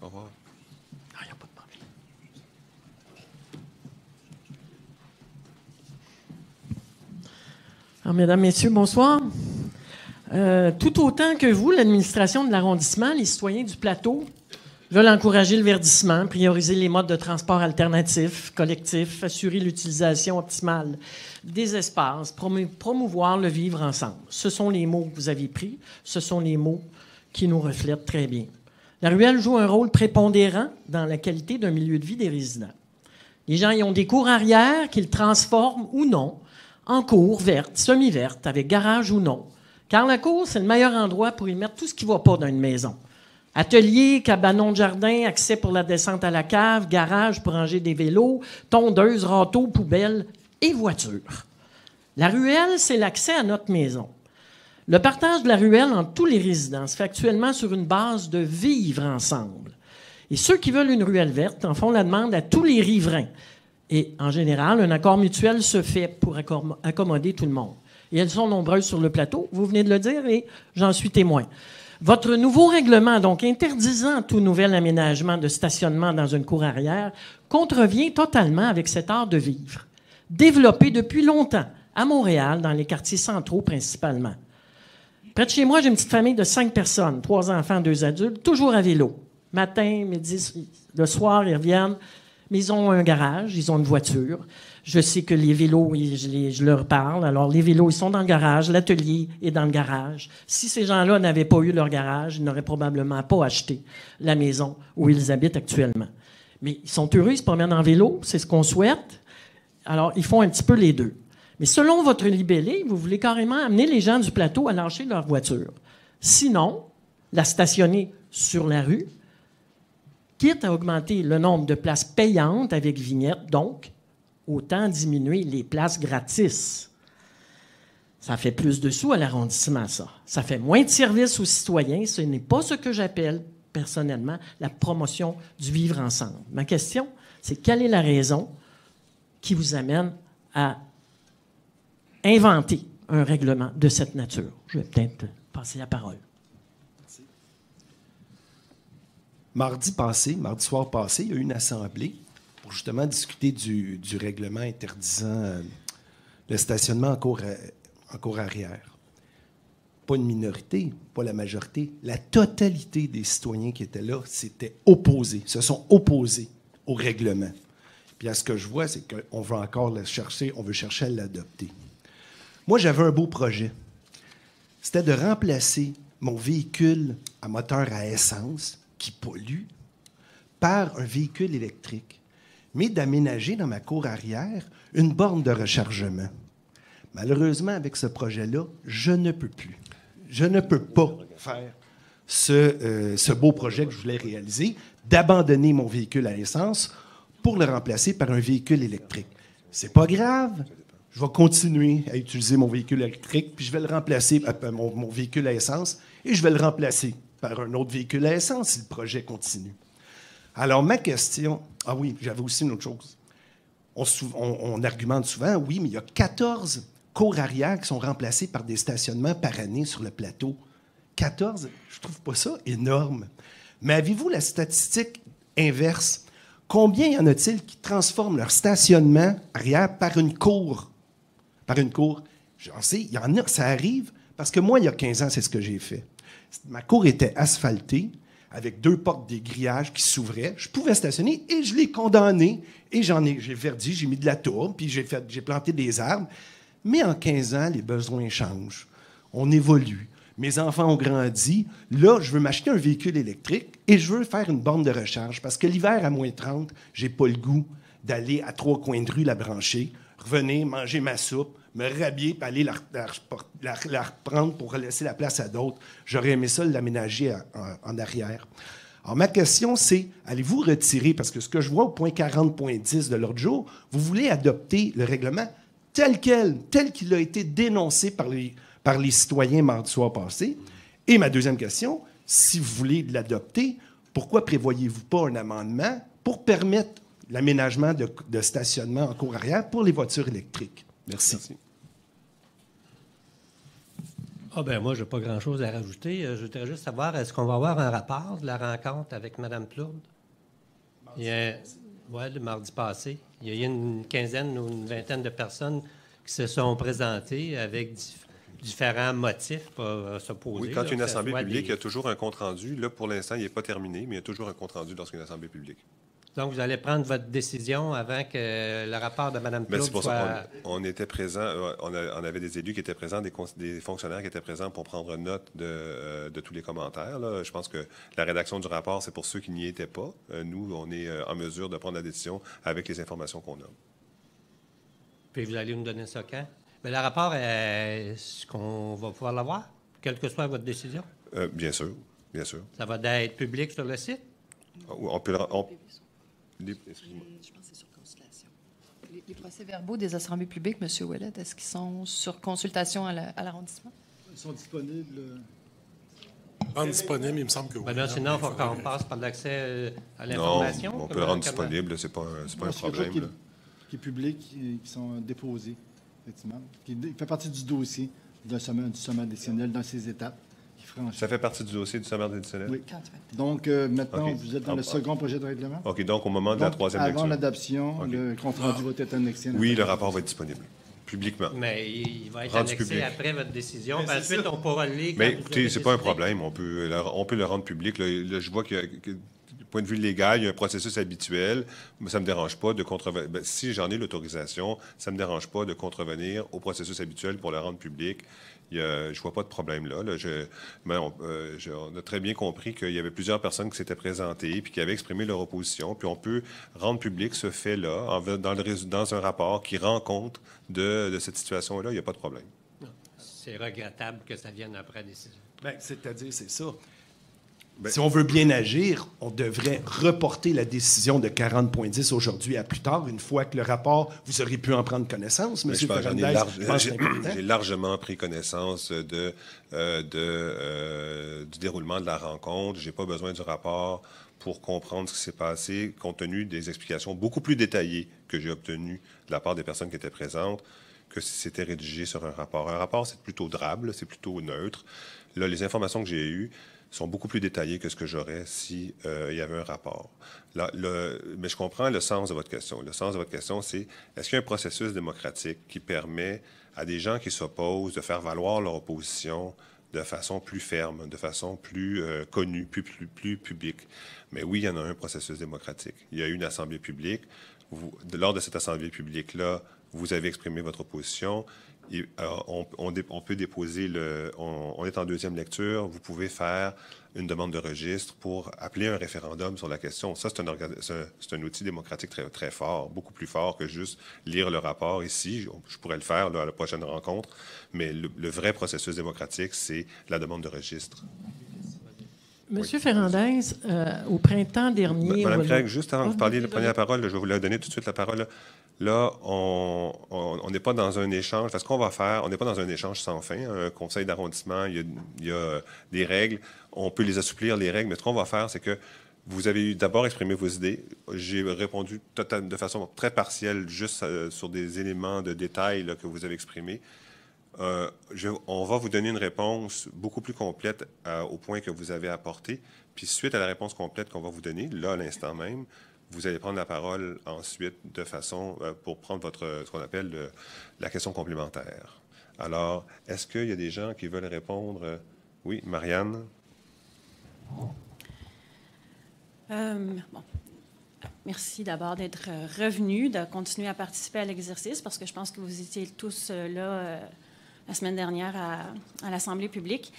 Au revoir. Ah, y a pas de problème. Alors, mesdames, messieurs, bonsoir. Tout autant que vous, l'administration de l'arrondissement, les citoyens du plateau veulent encourager le verdissement, prioriser les modes de transport alternatifs, collectifs, assurer l'utilisation optimale des espaces, promouvoir le vivre ensemble. Ce sont les mots que vous avez pris, ce sont les mots qui nous reflètent très bien. La ruelle joue un rôle prépondérant dans la qualité d'un milieu de vie des résidents. Les gens y ont des cours arrière qu'ils transforment ou non en cours vertes, semi-vertes, avec garage ou non. Car la cour, c'est le meilleur endroit pour y mettre tout ce qui ne va pas dans une maison. Atelier, cabanon de jardin, accès pour la descente à la cave, garage pour ranger des vélos, tondeuse, râteau, poubelle et voiture. La ruelle, c'est l'accès à notre maison. Le partage de la ruelle entre tous les résidents se fait actuellement sur une base de vivre ensemble. Et ceux qui veulent une ruelle verte en font la demande à tous les riverains. Et en général, un accord mutuel se fait pour accommoder tout le monde. Et elles sont nombreuses sur le plateau, vous venez de le dire, et j'en suis témoin. Votre nouveau règlement, donc interdisant tout nouvel aménagement de stationnement dans une cour arrière, contrevient totalement avec cet art de vivre, développé depuis longtemps à Montréal, dans les quartiers centraux principalement. Près de chez moi, j'ai une petite famille de 5 personnes, 3 enfants, 2 adultes, toujours à vélo. Matin, midi, le soir, ils reviennent, mais ils ont un garage, ils ont une voiture. Je sais que les vélos, je leur parle. Alors, les vélos, ils sont dans le garage. L'atelier est dans le garage. Si ces gens-là n'avaient pas eu leur garage, ils n'auraient probablement pas acheté la maison où ils habitent actuellement. Mais ils sont heureux, ils se promènent en vélo, c'est ce qu'on souhaite. Alors, ils font un petit peu les deux. Mais selon votre libellé, vous voulez carrément amener les gens du plateau à lâcher leur voiture. Sinon, la stationner sur la rue, quitte à augmenter le nombre de places payantes avec vignette, donc autant diminuer les places gratis. Ça fait plus de sous à l'arrondissement, ça. Ça fait moins de services aux citoyens. Ce n'est pas ce que j'appelle, personnellement, la promotion du vivre ensemble. Ma question, c'est quelle est la raison qui vous amène à inventer un règlement de cette nature? Je vais peut-être passer la parole. Merci. Mardi soir passé, il y a eu une assemblée pour justement discuter du règlement interdisant le stationnement en cour arrière. Pas une minorité, pas la majorité, la totalité des citoyens qui étaient là se sont opposés au règlement. Puis à ce que je vois, c'est qu'on veut encore on veut chercher à l'adopter. Moi, j'avais un beau projet. C'était de remplacer mon véhicule à moteur à essence, qui pollue, par un véhicule électrique, mais d'aménager dans ma cour arrière une borne de rechargement. Malheureusement, avec ce projet-là, je ne peux plus. Je ne peux pas faire ce beau projet que je voulais réaliser, d'abandonner mon véhicule à essence pour le remplacer par un véhicule électrique. C'est pas grave. Je vais continuer à utiliser mon véhicule électrique, puis je vais le remplacer, mon véhicule à essence, et je vais le remplacer par un autre véhicule à essence si le projet continue. Alors, ma question... Ah oui, j'avais aussi une autre chose. On argumente souvent, oui, mais il y a 14 cours arrière qui sont remplacés par des stationnements par année sur le plateau. 14, je trouve pas ça énorme. Mais avez-vous la statistique inverse? Combien y en a-t-il qui transforment leur stationnement arrière par une cour? Par une cour. J'en sais, il y en a, ça arrive, parce que moi, il y a 15 ans, c'est ce que j'ai fait. Ma cour était asphaltée, avec 2 portes des grillages qui s'ouvraient. Je pouvais stationner et je l'ai condamné. Et j'ai verdi, j'ai mis de la tourbe, puis j'ai planté des arbres. Mais en 15 ans, les besoins changent. On évolue. Mes enfants ont grandi. Là, je veux m'acheter un véhicule électrique et je veux faire une borne de recharge parce que l'hiver, à moins 30, j'ai pas le goût d'aller à 3 coins de rue la brancher, revenir, manger ma soupe, me rhabiller et aller la reprendre pour laisser la place à d'autres. J'aurais aimé ça l'aménager en arrière. Alors, ma question, c'est, allez-vous retirer, parce que ce que je vois au point 40.10 de l'autre jour, vous voulez adopter le règlement tel qu'il a été dénoncé par les citoyens mardi soir passé. Et ma deuxième question, si vous voulez l'adopter, pourquoi prévoyez-vous pas un amendement pour permettre l'aménagement de stationnement en cour arrière pour les voitures électriques? Merci. Ah ben moi, je n'ai pas grand-chose à rajouter. Je voudrais juste savoir, est-ce qu'on va avoir un rapport de la rencontre avec Mme Plourde? Oui, le mardi passé. Il y a eu une quinzaine ou une vingtaine de personnes qui se sont présentées avec différents motifs pour s'opposer. Oui, quand il y a une assemblée publique, des... il y a toujours un compte-rendu. Là, pour l'instant, il n'est pas terminé, mais il y a toujours un compte-rendu lorsqu'il y a une assemblée publique. Donc, vous allez prendre votre décision avant que le rapport de Mme Plourde soit... C'est pour ça qu'on était présents, on avait des élus qui étaient présents, des fonctionnaires qui étaient présents pour prendre note de tous les commentaires. Là. Je pense que la rédaction du rapport, c'est pour ceux qui n'y étaient pas. Nous, on est en mesure de prendre la décision avec les informations qu'on a. Puis vous allez nous donner ça quand? Mais le rapport, est-ce qu'on va pouvoir l'avoir, quelle que soit votre décision? Bien sûr, bien sûr. Ça va être public sur le site? On peut le... Je pense que c'est sur consultation. Les procès-verbaux des assemblées publiques, M. Ouellet, est-ce qu'ils sont sur consultation à l'arrondissement? Ils sont disponibles. Pas disponibles, il me semble que oui. Ben sinon, il faut qu'on passe par l'accès à l'information. Non, on peut le rendre disponible, c'est pas un problème. Qui est public, qui sont déposés, effectivement. Qui fait partie du dossier du sommet additionnel dans ses étapes. Ça fait partie du dossier du sommet additionnel? Oui. Donc, maintenant, vous êtes dans le second projet de règlement? OK, donc au moment de la troisième lecture. Avant l'adoption, le compte-rendu va être annexé. Oui, le rapport va être disponible, publiquement. Mais il va être annexé après votre décision. Ensuite, on pourra le lire. Mais écoutez, c'est pas un problème. On peut le rendre public. Là, je vois que du point de vue légal, il y a un processus habituel. Ça ne me dérange pas de contrevenir. Si j'en ai l'autorisation, ça ne me dérange pas de contrevenir au processus habituel pour le rendre public. Je ne vois pas de problème là. On a très bien compris qu'il y avait plusieurs personnes qui s'étaient présentées puis qui avaient exprimé leur opposition. Puis on peut rendre public ce fait-là dans un rapport qui rend compte de cette situation-là. Il n'y a pas de problème. C'est regrettable que ça vienne après la décision. C'est-à-dire, c'est ça. Si on veut bien agir, on devrait reporter la décision de 40.10 aujourd'hui à plus tard, une fois que le rapport, vous aurez pu en prendre connaissance, M. Fernandez. J'ai largement pris connaissance du déroulement de la rencontre. Je n'ai pas besoin du rapport pour comprendre ce qui s'est passé, compte tenu des explications beaucoup plus détaillées que j'ai obtenues de la part des personnes qui étaient présentes, que si c'était rédigé sur un rapport. Un rapport, c'est plutôt drable, c'est plutôt neutre. Là, les informations que j'ai eues sont beaucoup plus détaillées que ce que j'aurais si il y avait un rapport. Mais je comprends le sens de votre question. Le sens de votre question, c'est est-ce qu'il y a un processus démocratique qui permet à des gens qui s'opposent de faire valoir leur opposition de façon plus ferme, de façon plus connue, plus publique? Mais oui, il y en a un processus démocratique. Il y a eu une assemblée publique. Lors de cette assemblée publique-là, vous avez exprimé votre opposition. On peut déposer on est en deuxième lecture. Vous pouvez faire une demande de registre pour appeler un référendum sur la question. Ça, c'est un outil démocratique très, très fort, beaucoup plus fort que juste lire le rapport ici. Je pourrais le faire là, à la prochaine rencontre. Mais le vrai processus démocratique, c'est la demande de registre. Monsieur Ferrandez, au printemps dernier... Madame Craig, juste avant que vous parliez, prenez la parole, je vais vous la donner tout de suite la parole. Là, on n'est pas dans un échange. Parce qu'on va faire, on n'est pas dans un échange sans fin. Un conseil d'arrondissement, il y a des règles. On peut les assouplir, les règles. Mais ce qu'on va faire, c'est que vous avez d'abord exprimé vos idées. J'ai répondu de façon très partielle, juste sur des éléments de détail là, que vous avez exprimés. On va vous donner une réponse beaucoup plus complète au point que vous avez apporté. Puis suite à la réponse complète qu'on va vous donner, là, à l'instant même, vous allez prendre la parole ensuite de façon pour prendre ce qu'on appelle la question complémentaire. Alors, est-ce qu'il y a des gens qui veulent répondre? Oui, Marianne? Merci d'abord d'être revenu, de continuer à participer à l'exercice parce que je pense que vous étiez tous là la semaine dernière à l'Assemblée publique.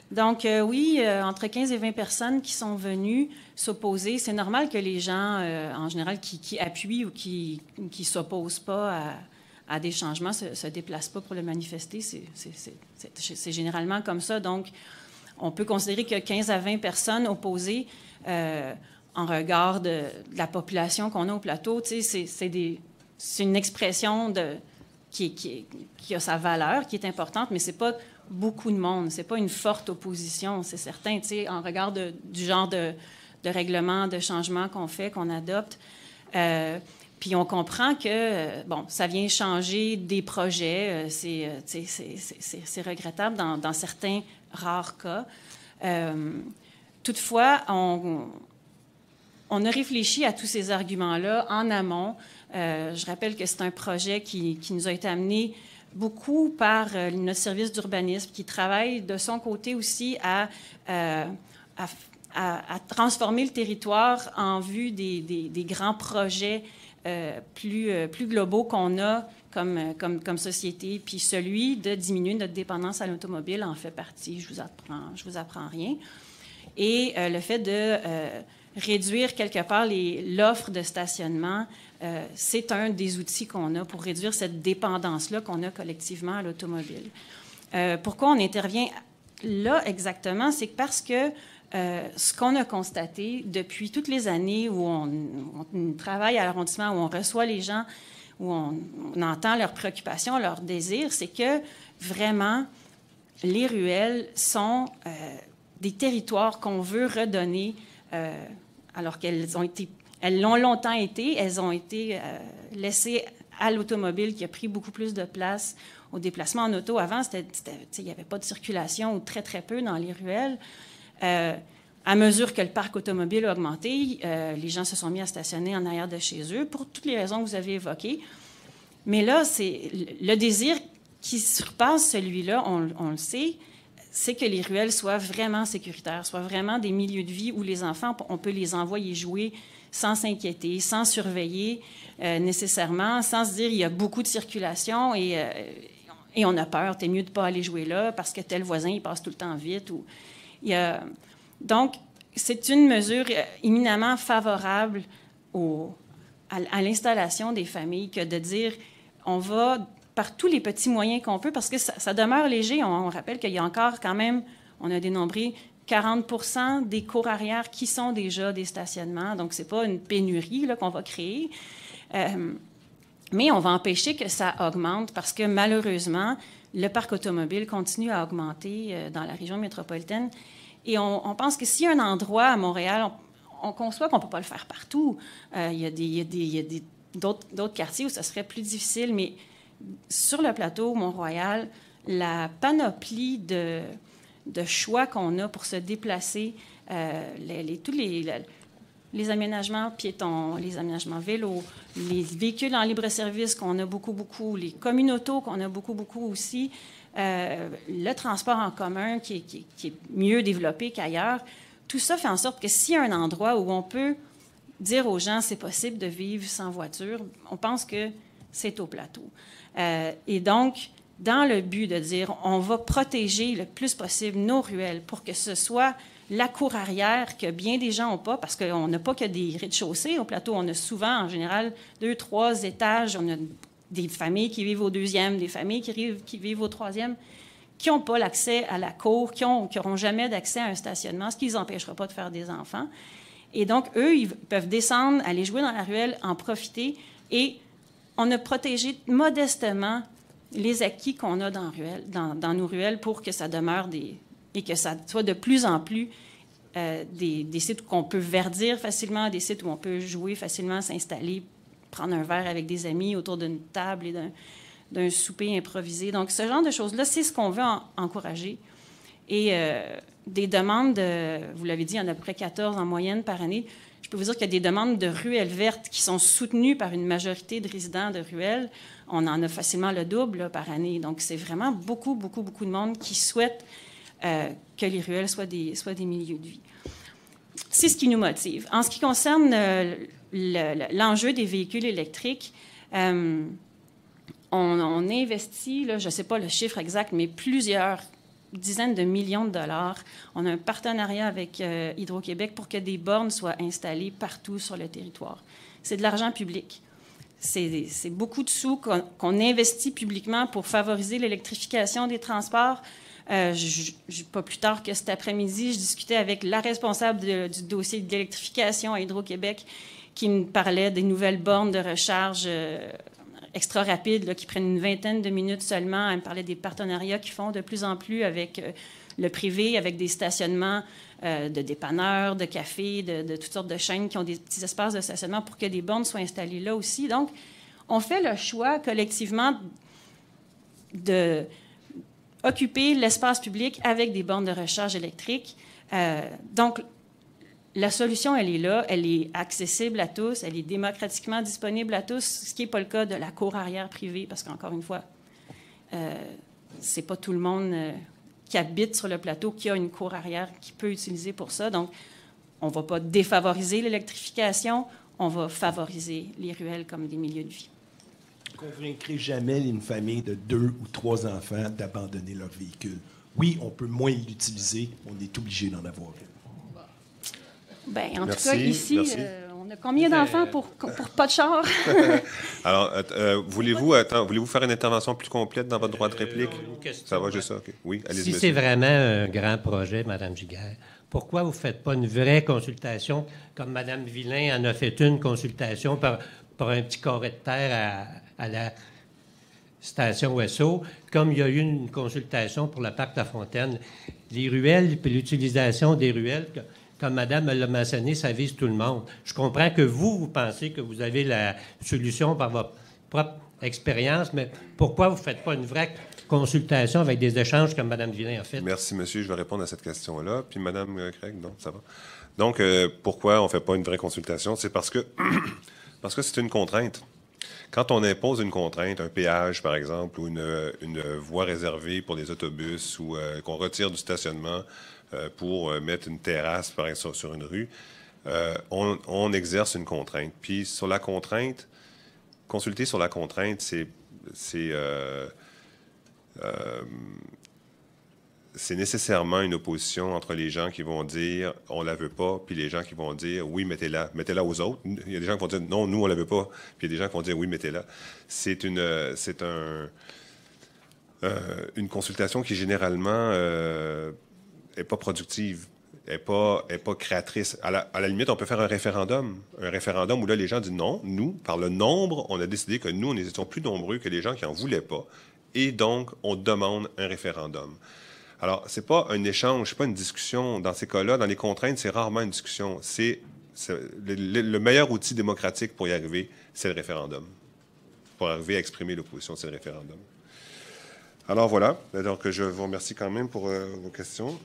Donc, oui, entre 15 et 20 personnes qui sont venues s'opposer. C'est normal que les gens, en général, qui appuient ou qui s'opposent pas à des changements, se déplacent pas pour le manifester. C'est généralement comme ça. Donc, on peut considérer qu'il y a 15 à 20 personnes opposées en regard de la population qu'on a au plateau. C'est une expression qui a sa valeur, qui est importante, mais c'est pas beaucoup de monde. C'est pas une forte opposition, c'est certain. En regard du genre de règlement, de changement qu'on fait, qu'on adopte. Puis on comprend que, bon, ça vient changer des projets. C'est regrettable dans certains rares cas. Toutefois, on a réfléchi à tous ces arguments-là en amont. Je rappelle que c'est un projet qui nous a été amené beaucoup par notre service d'urbanisme, qui travaille de son côté aussi à transformer le territoire en vue des grands projets plus globaux qu'on a comme société. Puis celui de diminuer notre dépendance à l'automobile en fait partie. Je vous apprends rien. Et le fait de réduire quelque part l'offre de stationnement, c'est un des outils qu'on a pour réduire cette dépendance-là qu'on a collectivement à l'automobile. Pourquoi on intervient là exactement? C'est parce que ce qu'on a constaté depuis toutes les années où on travaille à l'arrondissement, où on reçoit les gens, où on entend leurs préoccupations, leurs désirs, c'est que vraiment, les ruelles sont des territoires qu'on veut redonner, alors qu'elles l'ont longtemps été, elles ont été laissées à l'automobile qui a pris beaucoup plus de place au déplacement en auto. Avant, il n'y avait pas de circulation ou très, très peu dans les ruelles. À mesure que le parc automobile a augmenté, les gens se sont mis à stationner en arrière de chez eux pour toutes les raisons que vous avez évoquées. Mais là, c'est le désir qui surpasse celui-là, on le sait, c'est que les ruelles soient vraiment sécuritaires, soient vraiment des milieux de vie où les enfants, on peut les envoyer jouer sans s'inquiéter, sans surveiller nécessairement, sans se dire il y a beaucoup de circulation et on a peur, t'es mieux de ne pas aller jouer là parce que tel voisin, il passe tout le temps vite. Donc, c'est une mesure éminemment favorable à l'installation des familles que de dire on va par tous les petits moyens qu'on peut, parce que ça demeure léger. On rappelle qu'il y a encore quand même, on a dénombré 40% des cours arrière qui sont déjà des stationnements. Donc, ce n'est pas une pénurie là, qu'on va créer. Mais on va empêcher que ça augmente parce que malheureusement, le parc automobile continue à augmenter dans la région métropolitaine. Et on pense que s'il y a un endroit à Montréal, on conçoit qu'on ne peut pas le faire partout. Il y a d'autres quartiers où ça serait plus difficile, mais sur le plateau Mont-Royal, la panoplie de choix qu'on a pour se déplacer, tous les aménagements piétons, les aménagements vélos, les véhicules en libre-service qu'on a beaucoup, les communautos qu'on a beaucoup aussi, le transport en commun qui est mieux développé qu'ailleurs, tout ça fait en sorte que s'il y a un endroit où on peut dire aux gens c'est possible de vivre sans voiture, on pense que c'est au plateau. Et donc, dans le but de dire on va protéger le plus possible nos ruelles pour que ce soit la cour arrière que bien des gens n'ont pas, parce qu'on n'a pas que des rez-de-chaussée au plateau. On a souvent, en général, 2, 3 étages. On a des familles qui vivent au 2e, des familles qui vivent au 3e, qui n'ont pas l'accès à la cour, qui n'auront jamais d'accès à un stationnement, ce qui ne les empêchera pas de faire des enfants. Et donc, eux, ils peuvent descendre, aller jouer dans la ruelle, en profiter. Et on a protégé modestement les acquis qu'on a dans nos ruelles pour que ça demeure et que ça soit de plus en plus des sites qu'on peut verdir facilement, des sites où on peut jouer facilement, s'installer, prendre un verre avec des amis autour d'une table et d'un souper improvisé. Donc, ce genre de choses-là, c'est ce qu'on veut encourager. Et des demandes, vous l'avez dit, il y en a à peu près 14 en moyenne par année. Je peux vous dire qu'il y a des demandes de ruelles vertes qui sont soutenues par une majorité de résidents de ruelles. On en a facilement le double là, par année. Donc, c'est vraiment beaucoup de monde qui souhaite que les ruelles soient des milieux de vie. C'est ce qui nous motive. En ce qui concerne l'enjeu des véhicules électriques, on investit, là, je ne sais pas le chiffre exact, mais plusieurs dizaines de millions de dollars. On a un partenariat avec Hydro-Québec pour que des bornes soient installées partout sur le territoire. C'est de l'argent public. C'est beaucoup de sous qu'on investit publiquement pour favoriser l'électrification des transports. Pas plus tard que cet après-midi, je discutais avec la responsable du dossier de l'électrification à Hydro-Québec qui me parlait des nouvelles bornes de recharge extra rapides là, qui prennent une vingtaine de minutes seulement. Elle me parlait des partenariats qu'ils font de plus en plus avec le privé avec des stationnements de dépanneurs, de cafés, de toutes sortes de chaînes qui ont des petits espaces de stationnement pour que des bornes soient installées là aussi. Donc, on fait le choix collectivement d'occuper l'espace public avec des bornes de recharge électrique. Donc, la solution, elle est là, elle est accessible à tous, elle est démocratiquement disponible à tous, ce qui n'est pas le cas de la cour arrière privée, parce qu'encore une fois, c'est pas tout le monde qui habite sur le plateau qui a une cour arrière qui peut utiliser pour ça. Donc, on ne va pas défavoriser l'électrification, on va favoriser les ruelles comme des milieux de vie. Vous ne convaincrez jamais une famille de 2 ou 3 enfants d'abandonner leur véhicule. Oui, on peut moins l'utiliser, on est obligé d'en avoir une. Bien, en tout cas, ici, on a combien d'enfants pour pas de char? Alors, voulez-vous faire une intervention plus complète dans votre droit de réplique? Ça va, juste ça? Okay. Oui, allez-y, Si monsieur. c'est vraiment un grand projet, Mme Giguère, pourquoi vous ne faites pas une vraie consultation, comme Mme Villain en a fait une consultation pour un petit carré de terre à la station Ouesso, comme il y a eu une consultation pour le parc La Fontaine? Les ruelles et l'utilisation des ruelles, comme Madame l'a mentionné, ça vise tout le monde. Je comprends que vous pensez que vous avez la solution par votre propre expérience, mais pourquoi vous ne faites pas une vraie consultation avec des échanges comme Mme Villain a fait? Merci, monsieur. Je vais répondre à cette question-là. Puis Mme Craig, non, ça va. Donc, pourquoi on ne fait pas une vraie consultation? C'est parce que c'est une contrainte. Quand on impose une contrainte, un péage, par exemple, ou une voie réservée pour des autobus, ou qu'on retire du stationnement pour mettre une terrasse, par exemple, sur une rue, on exerce une contrainte. Puis sur la contrainte, consulter sur la contrainte, c'est nécessairement une opposition entre les gens qui vont dire « on la veut pas », puis les gens qui vont dire « oui, mettez-la aux autres ». Il y a des gens qui vont dire « non, nous, on la veut pas », puis il y a des gens qui vont dire « oui, mettez-la ». C'est une consultation qui, généralement, n'est pas productive, n'est pas créatrice. À la limite, on peut faire un référendum où là, les gens disent « non, nous, par le nombre, on a décidé que nous, on étions plus nombreux que les gens qui n'en voulaient pas, et donc, on demande un référendum ». Alors, ce n'est pas un échange, ce n'est pas une discussion. Dans ces cas-là, dans les contraintes, c'est rarement une discussion. Le meilleur outil démocratique pour y arriver, c'est le référendum. Pour arriver à exprimer l'opposition, c'est le référendum. Alors voilà. Donc, je vous remercie quand même pour vos questions.